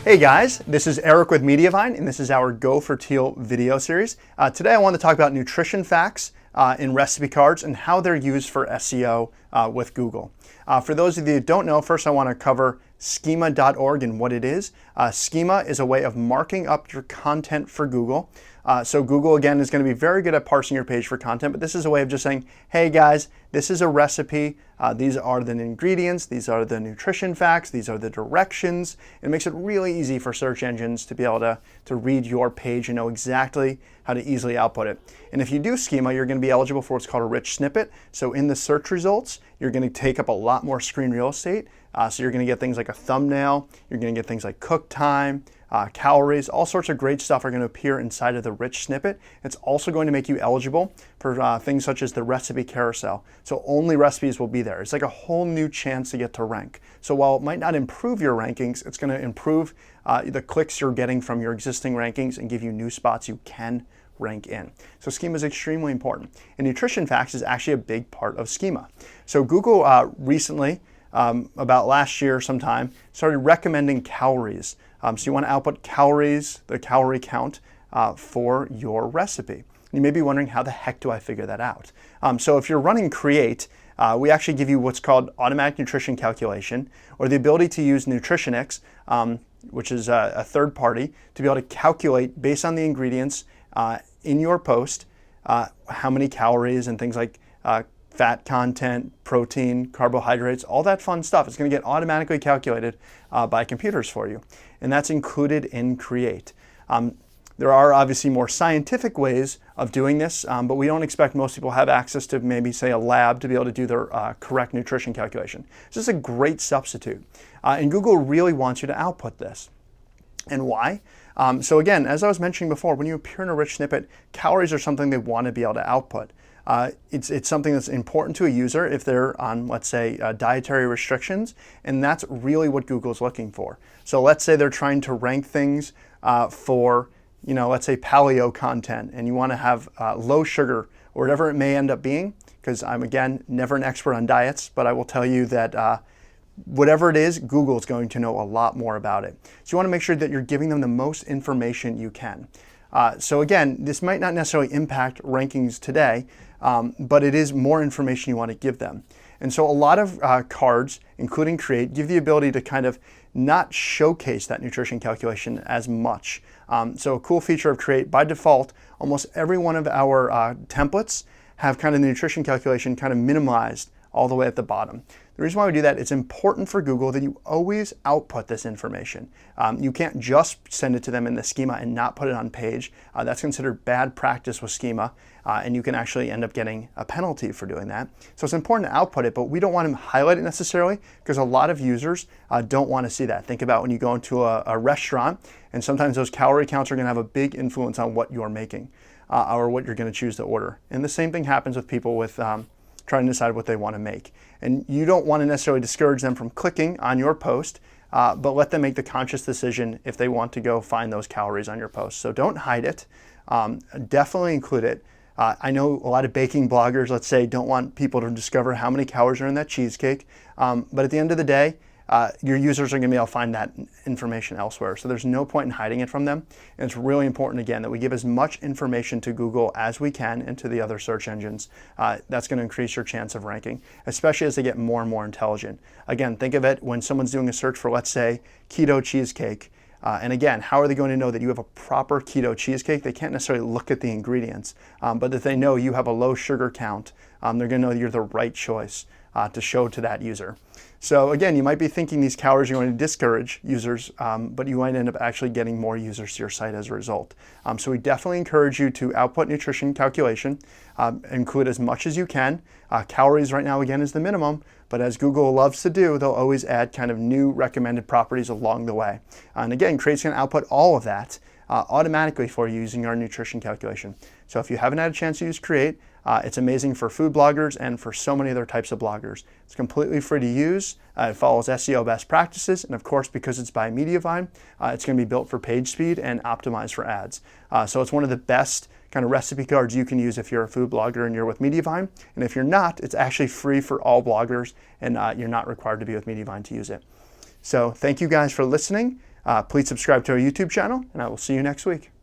Hey guys, this is Eric with Mediavine, and this is our Go for Teal video series. Today I want to talk about nutrition facts in recipe cards and how they're used for SEO with Google. For those of you who don't know, first I want to cover schema.org and what it is. Schema is a way of marking up your content for Google. So Google, again, is going to be very good at parsing your page for content, but this is a way of just saying, hey guys, this is a recipe. These are the ingredients. These are the nutrition facts. These are the directions. It makes it really easy for search engines to be able to read your page and know exactly how to easily output it. And if you do schema, you're going to be eligible for what's called a rich snippet. So in the search results, you're going to take up a lot more screen real estate. So you're going to get things like a thumbnail. You're going to get things like cook time, calories, all sorts of great stuff are going to appear inside of the rich snippet. It's also going to make you eligible for things such as the recipe carousel. So only recipes will be there. It's like a whole new chance to get to rank. So while it might not improve your rankings, it's going to improve the clicks you're getting from your existing rankings and give you new spots you can rank in. So schema is extremely important. And nutrition facts is actually a big part of schema. So Google recently, about last year sometime, started recommending calories. So you want to output calories, the calorie count for your recipe. You may be wondering, how the heck do I figure that out? So if you're running Create, we actually give you what's called automatic nutrition calculation, or the ability to use Nutritionix, which is a third party, to be able to calculate based on the ingredients in your post, how many calories and things like fat content, protein, carbohydrates, all that fun stuff. It's going to get automatically calculated by computers for you. And that's included in Create. There are obviously more scientific ways of doing this, but we don't expect most people have access to maybe, say, a lab to be able to do their correct nutrition calculation. This is a great substitute. And Google really wants you to output this. And why? So again, as I was mentioning before, when you appear in a rich snippet, calories are something they want to be able to output. It's something that's important to a user if they're on, let's say, dietary restrictions, and that's really what Google's looking for. So let's say they're trying to rank things for, let's say paleo content, and you want to have low sugar or whatever it may end up being, because I'm, again, never an expert on diets, but I will tell you that whatever it is, Google is going to know a lot more about it. So you want to make sure that you're giving them the most information you can. So again, this might not necessarily impact rankings today, but it is more information you want to give them. And so a lot of cards, including Create, give the ability to kind of not showcase that nutrition calculation as much. So a cool feature of Create, by default, almost every one of our templates have kind of the nutrition calculation kind of minimized all the way at the bottom. The reason why we do that, it's important for Google that you always output this information. You can't just send it to them in the schema and not put it on page. That's considered bad practice with schema, and you can actually end up getting a penalty for doing that. So it's important to output it, but we don't want to highlight it necessarily because a lot of users don't want to see that. Think about when you go into a restaurant, and sometimes those calorie counts are going to have a big influence on what you're making or what you're going to choose to order. And the same thing happens with people with trying to decide what they want to make. And you don't want to necessarily discourage them from clicking on your post, but let them make the conscious decision if they want to go find those calories on your post. So don't hide it. Definitely include it. I know a lot of baking bloggers, let's say, don't want people to discover how many calories are in that cheesecake. But at the end of the day, your users are going to be able to find that information elsewhere. So there's no point in hiding it from them. And it's really important, again, that we give as much information to Google as we can and to the other search engines. That's going to increase your chance of ranking, especially as they get more and more intelligent. Again, think of it when someone's doing a search for, let's say, keto cheesecake. And again, how are they going to know that you have a proper keto cheesecake? They can't necessarily look at the ingredients, but if they know you have a low sugar count, they're going to know that you're the right choice to show to that user. So again, you might be thinking these calories are going to discourage users, but you might end up actually getting more users to your site as a result. So we definitely encourage you to output nutrition calculation, include as much as you can. Calories right now, again, is the minimum, but as Google loves to do, they'll always add kind of new recommended properties along the way. And again, Create's going to output all of that automatically for you using our nutrition calculation. So if you haven't had a chance to use Create, it's amazing for food bloggers and for so many other types of bloggers. It's completely free to use. It follows SEO best practices. And of course, because it's by Mediavine, it's going to be built for page speed and optimized for ads. So it's one of the best kind of recipe cards you can use if you're a food blogger and you're with Mediavine. And if you're not, it's actually free for all bloggers, and you're not required to be with Mediavine to use it. So thank you guys for listening. Please subscribe to our YouTube channel, and I will see you next week.